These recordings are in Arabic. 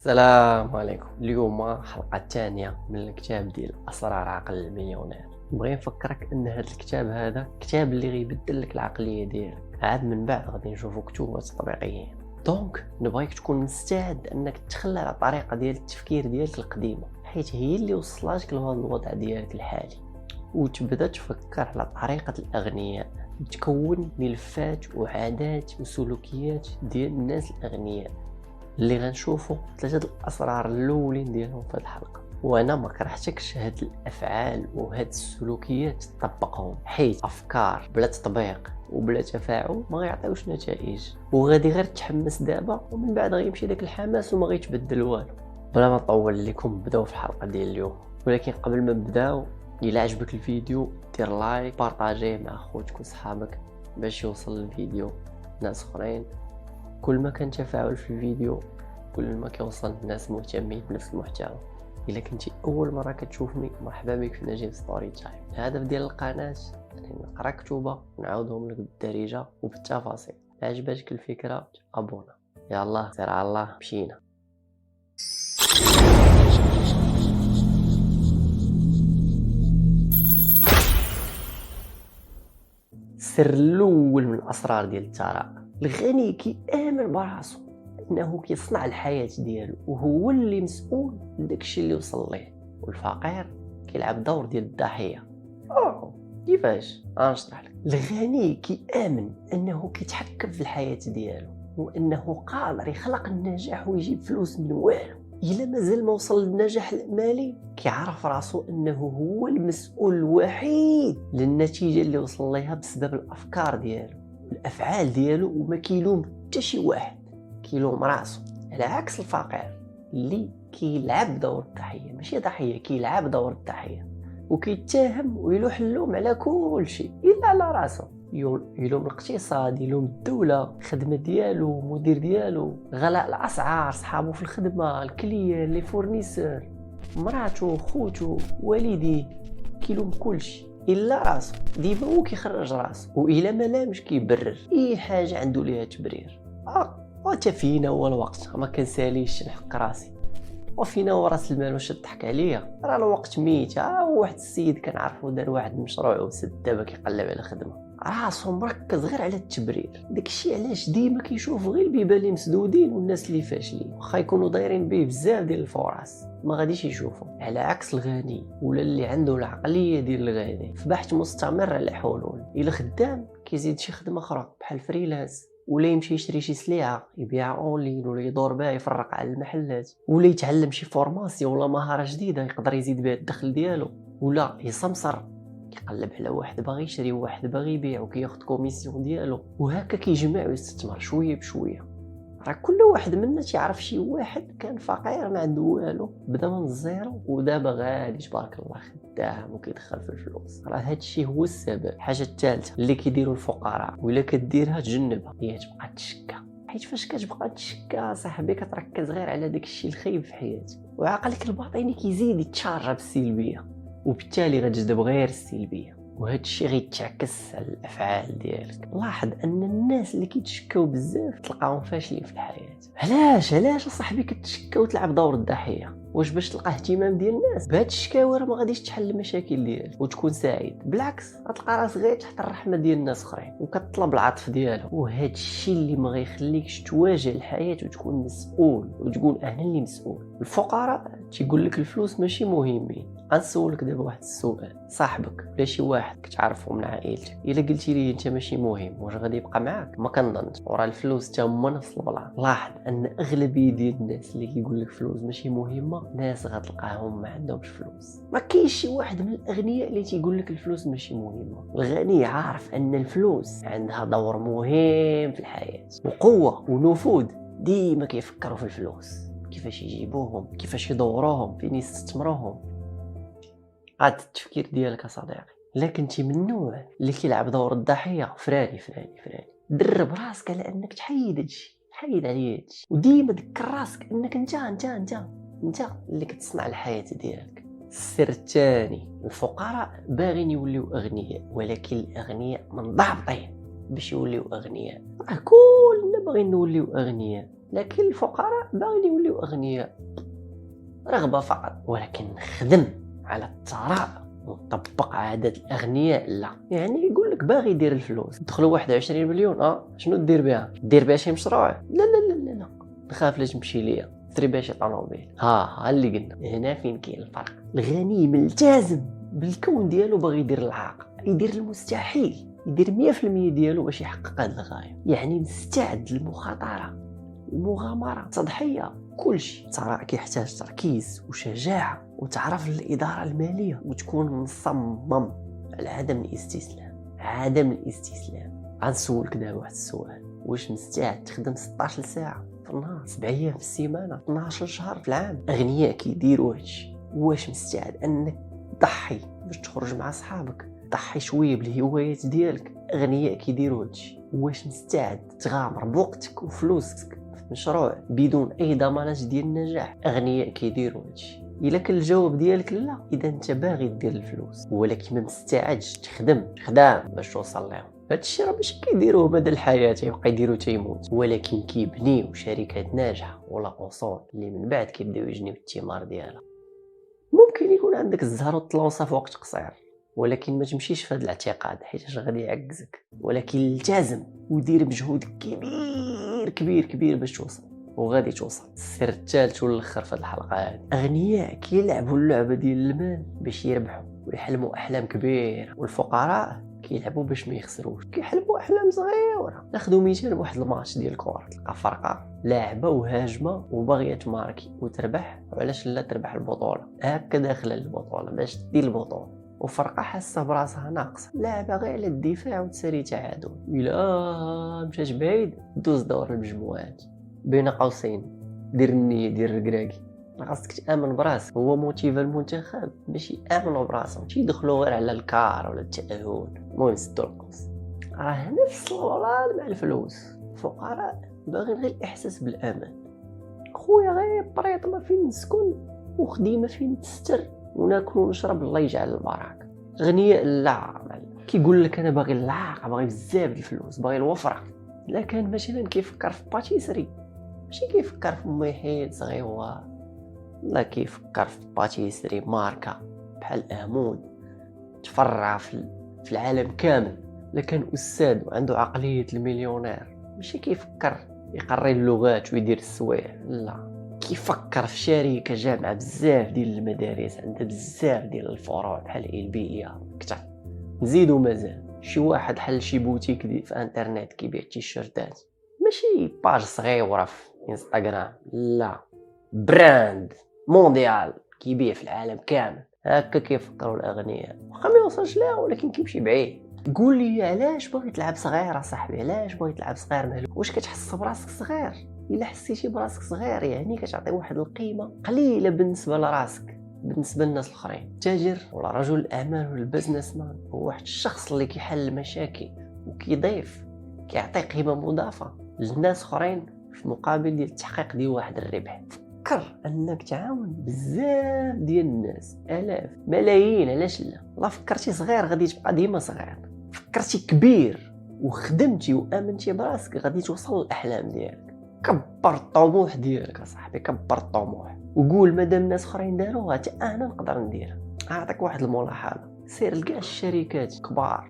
السلام عليكم. اليوم حلقة ثانية من الكتاب ديال أسرار عقل المليونير. نبغي نفكرك ان هذا الكتاب كتاب اللي غيبدل لك العقلية ديالك. عاد من بعد غادي نشوفو كتوبات تطبيقيين. دونك نبغيك تكون مستعد انك تخلى على الطريقة ديال التفكير ديالك القديمة، حيت هي اللي وصلاتك لهذا الوضع ديالك الحالي، وتبدا تفكر على طريقة الأغنياء، وتكون ملفات وعادات وسلوكيات ديال الناس الأغنياء اللي غنشوفوا 3 الاسرار الاولين ديالهم في هذه الحلقه. وانا ما كرهتكش هاد الافعال وهاد السلوكيات تطبقهم، حيت افكار بلا تطبيق وبلا تفاعل ما غيعطيوش نتائج، وغادي غير تحمس دابا ومن بعد غيمشي داك الحماس وما غيتبدل والو. بلا ما نطول لكم، نبداو في الحلقه ديال اليوم. ولكن قبل ما نبداو، الا عجبك الفيديو دير لايك، بارطاجيه مع خوتك وصحابك باش يوصل الفيديو ناس اخرين. كل ما كان تفاعل في الفيديو كل ما كيوصل الناس مهتمين بنفس المحتوى. الا كنتي اول مره كتشوفني، مرحبا بك في نجيب ستوري تايم. الهدف ديال القناه يعني نقرا كتوبه ونعاودهم لك بالدارجه وبالتفاصيل. عجبتك الفكره ابونا. يلا سير على الله، مشينا. السر الاول من الاسرار ديال الثراء: الغني كيامن براسو انه كيصنع الحياه ديالو وهو اللي مسؤول لداكشي اللي وصل ليه، والفقير كيلعب دور ديال الضحيه. كيفاش؟ غنشرح لك. الغني كيامن انه كيتحكم في الحياه ديالو وانه قادر يخلق النجاح ويجيب فلوس من والو. الا مازال ما وصل للنجاح المالي، كيعرف راسو انه هو المسؤول الوحيد للنتيجه اللي وصل ليها بسبب الافكار ديالو والافعال ديالو، وما كيلوم حتى شي واحد، كيلوم راسو. على عكس الفقير اللي كيلعب دور الضحيه، ماشي ضحيه، كيلعب دور الضحيه وكيتهم ويلوح اللوم على كل شيء الا على راسو. يلوم الاقتصاد، يلوم الدوله، الخدمه ديالو، المدير ديالو، غلاء الاسعار، صحابو في الخدمه، الكليان، لي فورنيسور، مراتو، خوتو، والديه. كيلوم كل شيء الا راسو. ديما هو كيخرج راسو، والا ما لامش كيبرر اي حاجه عنده ليها تبرير. وتا فينا هو الوقت، ما كنساليش نحق راسي، وفينا هو راس المال واش تضحك عليا؟ راه الوقت ميت. واحد السيد كنعرفو دار واحد المشروع وسد دابا كيقلب على خدمه، راسو مركز غير على التبرير. داكشي علاش ديما كيشوف غير البيبان اللي مسدودين والناس اللي فاشلين، واخا يكونوا دايرين به بزاف ديال الفرص ما غاديش يشوفوا. على عكس الغني ولا اللي عنده العقليه ديال الغني، في بحث مستمر على حلول. الا خدام كيزيد شي خدمه اخرى بحال فريلانس، ولا يمشي يشري شي سلعه يبيعها اونلاين، ولا يدور بها يفرق على المحلات، ولا يتعلم شي فورماسيون ولا مهاره جديده يقدر يزيد بها الدخل ديالو، ولا يسمسر كيقلب على واحد باغي يشري وواحد باغي يبيع وكياخذ كوميسيون ديالو، وهكا كيجمع ويستثمر شويه بشويه. راه كل واحد منا تيعرف شي واحد كان فقير ما عنده والو، بدا من الزيرو ودابا غادي تبارك الله خدام وكيدخل في الفلوس. راه هادشي هو السبب. الحاجه الثالثه اللي كيديروا الفقراء، ولا كديرها تجنبها، هي تبقى تشكى. حيت فاش كتبقى تشكى صاحبي كتركز غير على داكشي الخايب في حياتك، وعقلك الباطني كيزيد يتشارج بالسلبيه، وبالتالي غتجذب غير السلبيه، وهذا الشيء غيتعكس على الافعال ديالك. لاحظ ان الناس اللي كيتشكاو بزاف تلقاهم فاشلين في الحياه. علاش اصاحبي كتشكى وتلعب دور الضحيه؟ واش باش تلقى اهتمام ديال الناس؟ بهاد الشكاوى راه ما غاديش تحل المشاكل ديالك وتكون سعيد، بالعكس غتلقى راسك غير تحت الرحمه ديال الناس اخرين وكتطلب العطف ديالهم. وهذا الشيء اللي ما غيخليكش تواجه الحياه وتكون مسؤول وتقول انا اللي مسؤول. الفقراء تيقول لك الفلوس ماشي مهمين. غنسولك دابا واحد السؤال: صاحبك ولا شي واحد كتعرفو من عائلتك الا قلتي ليه انت ماشي مهم، واش غادي يبقى معاك؟ ما كنظنش. وراه الفلوس حتى هما نفس البلان. لاحظ ان اغلبيه ديال الناس اللي كيقول لك فلوس ماشي مهمه، ناس غتلقاهم ما عندهمش فلوس. ما كاينش شي واحد من الاغنياء اللي تيقول لك الفلوس ماشي مهمه. الغني عارف ان الفلوس عندها دور مهم في الحياه، وقوه ونفوذ. ديما كيفكروا في الفلوس، كيفاش يجيبوهم، كيفاش يدوروهم، فين يستثمروهم. هذا التفكير ديالك صديقي. الا كنتي من النوع اللي كيلعب دور الضحيه، فراني درب راسك على انك تحيد هادشي، حيد عليه هادشي، وديما ذكر راسك انك انت اللي كتصنع الحياه ديالك. السر الثاني: الفقراء باغين يوليو اغنياء، ولكن الاغنياء منضبطين باش يوليو اغنياء. كلنا باغيين نوليو اغنياء، لكن الفقراء باغيين يوليو اغنياء، رغبه فقط. ولكن نخدم على الثراء ونطبق عادات الاغنياء لا. يعني يقول لك باغي يدير الفلوس، دخلوا 21 مليون، شنو دير بها؟ دير بها شي مشروع؟ لا لا لا لا, لا. نخاف لا تمشي ليا تري بها شي طوموبيل. ها اللي قلنا هنا فين كاين الفرق. الغني ملتزم بالكون ديالو، باغي يدير العاق، يدير المستحيل، يدير 100% ديالو باش يحقق هذه الغايه. يعني مستعد للمخاطره، المغامره، تضحيه، كلشي. ثراء كيحتاج تركيز وشجاعه وتعرف الاداره الماليه وتكون مصمم على عدم الاستسلام. عدم الاستسلام. غنسولك دابا واحد السؤال، واش مستعد تخدم 16 ساعه في النهار، 7 ايام في السيمانه، 12 شهر في العام؟ اغنياء كيديروا هادشي. واش مستعد انك تضحي باش تخرج مع صحابك، تضحي شويه بالهوايات ديالك؟ اغنياء كيديروا هادشي. واش مستعد تغامر بوقتك وفلوسك في مشروع بدون اي ضمانات ديال النجاح؟ اغنياء كيديروا هادشي. الا كان الجواب ديالك لا، اذا انت باغي دير الفلوس ولكن ما مستعدش تخدم باش توصل لهم. هادشي راه ماشي كيديروه مدى الحياه يبقى يديرو تيموت، ولكن كيبنيو شركات ناجحه ولا اصول اللي من بعد كيبداو يجنيو الثمار ديالها. ممكن يكون عندك الزهر والطلوصه في وقت قصير، ولكن ما تمشيش في هذا الاعتقاد حيت غادي يعكزك. ولكن التزم ودير مجهود كبير كبير كبير باش توصل، وغادي توصل. السر الثالث والاخر في هذه الحلقه هذه، اغنياء كيلعبوا اللعبه ديال المال باش يربحوا ويحلموا احلام كبيره، والفقراء كيلعبوا باش ما يخسروش، كيحلموا احلام صغيره. ناخذوا مثال بواحد الماتش ديال الكره، تلقى فرقه لاعبه وهاجمه وباغيه تماركي وتربح، وعلاش لا تربح البطوله هكا داخله البطوله باش دير البطوله، وفرقه حاسه براسها ناقصه لاعبه غير على الدفاع وتسالي تعادل. الا مشات بعيد دوز دور المجموعات. بين قوسين دير النيه، دير الكراكي، خاصك تامن براسك. هو موتيف المنتخب باش يامنوا براسهم، ماشي يدخلوا غير على الكار ولا التاهل. المهم سدوا القوس. راه نفس الغلال مع الفلوس. الفقراء باغي غير الاحساس بالامان. خويا غير بريطمه فين نسكن وخديمه فين تستر وناكل ونشرب الله يجعل البركه. غنياء لا كيقول لك انا باغي العاق، باغي بزاف الفلوس، باغي الوفره. لا كان مثلا كيفكر في باتيسري، ماشي كيفكر في محيط صغيور، لا كيفكر في باتيسري ماركه بحال امون تفرع في العالم كامل. لا كان استاذ وعنده عقليه المليونير، ماشي كيفكر يقري اللغات ويدير السوايع، لا كيفكر في شركه جامعه بزاف ديال المدارس، عندها بزاف ديال الفروع بحال البيليا كتر. نزيدو مازال شي واحد حل شي بوتيك في انترنت كيبيع تيشيرتات، ماشي باج صغيره في انستغرام، لا براند مونديال كيبيع في العالم كامل. هكا كيفكروا الاغنياء، واخا ما يوصلش لها ولكن كيمشي بعيد. قول لي علاش باغي تلعب صغير صاحبي؟ علاش باغي تلعب صغير مالك؟ واش كتحس براسك صغير؟ الا حسيتي براسك صغير يعني كتعطي واحد القيمه قليله بالنسبه لراسك بالنسبه للناس الاخرين. التاجر ولا رجل الاعمال ولا البزنس مان هو واحد الشخص اللي كيحل المشاكل وكيضيف، كيعطي قيمه مضافه للناس اخرين في مقابل ديال التحقيق ديال واحد الربح. فكر انك تعاون بزاف ديال الناس، الاف ملايين، علاش لا؟ لا فكرتي صغير غادي تبقى ديما صغير، فكرتي كبير وخدمتي وامنتي براسك غادي توصل للاحلام ديالك. كبر الطموح ديالك صاحبي، كبر الطموح وقول مادام الناس اخرين داروها حتى انا نقدر نديرها. اعطيك واحد الملاحظه، سير لكاع الشركات كبار،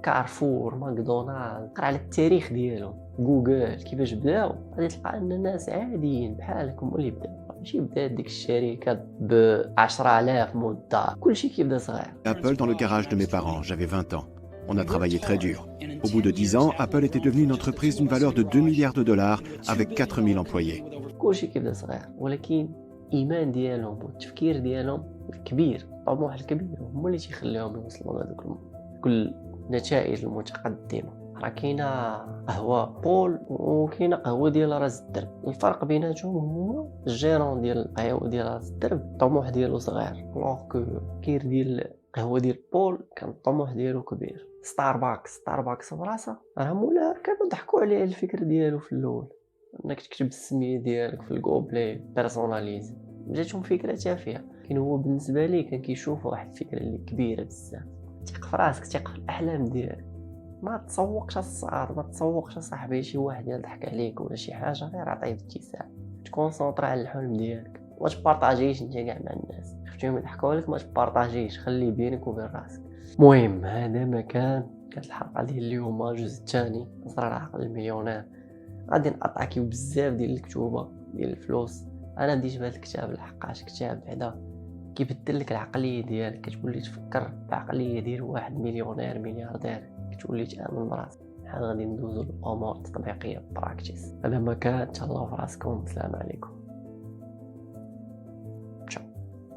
كارفور، ماكدونالد، قرا على التاريخ ديالهم، جوجل كيفاش بداو، غادي تلقى ان ناس عاديين بحالك هما اللي بداو. ماشي بدات ديك الشركه ب 10000 موظف، كلشي كيبدا صغير. Apple dans le garage de mes parents, j'avais 20 ans. On a travaillé très dur. Au bout de 10 ans, Apple était devenue une entreprise d'une valeur de 2 milliards de dollars avec 4000 employés. كلشي كيبدا صغير، ولكن الايمان ديالهم والتفكير ديالهم الكبير، الطموح الكبير هما اللي تيخليهم يوصلوا لهذوك كل النتائج المتقدمه. راه كاينه قهوه بول وكاينه قهوه ديال راس الدرب، الفرق بيناتهم هو الجيرون ديال القهوه ديال راس الدرب الطموح ديالو صغير، لوغ كو كير ديال القهوه ديال بول كان الطموح ديالو كبير. ستاربكس براسها راه مولا كانوا ضحكوا عليه الفكره ديالو في الاول، انك تكتب السميه ديالك في الكوبلي بيرسوناليز، جاتهم فكره تافهه، لكن هو بالنسبه ليه كان كيشوف واحد الفكره اللي كبيره بزاف. ثق في راسك، ثق في الاحلام ديالك، ما تسوقش الصاد، ما تسوقش صاحبي شي واحد يضحك عليك ولا شي حاجه، غير عطيه ابتسام، تكونسونطرا على الحلم ديالك، ما تبارطاجيش انت كاع مع الناس، خفتيهم يضحكوا عليك ما تبارطاجيش، خلي بينك وبين راسك. المهم هذا ما كانت الحلقه ديال اليوم، الجزء الثاني اسرار العقل المليونير. غادي نعطاكيو بزاف ديال الكتوبه ديال الفلوس. انا بديت بهذا الكتاب لحقاش كتاب بعدا كيبدل لك العقليه ديالك، كتولي تفكر بعقليه ديال واحد مليونير ملياردير، كتولي تامن براسك. بحال غادي ندوزو للامور التطبيقيه براكتيس. هذا ما كان، تهلاو في راسكم، السلام عليكم.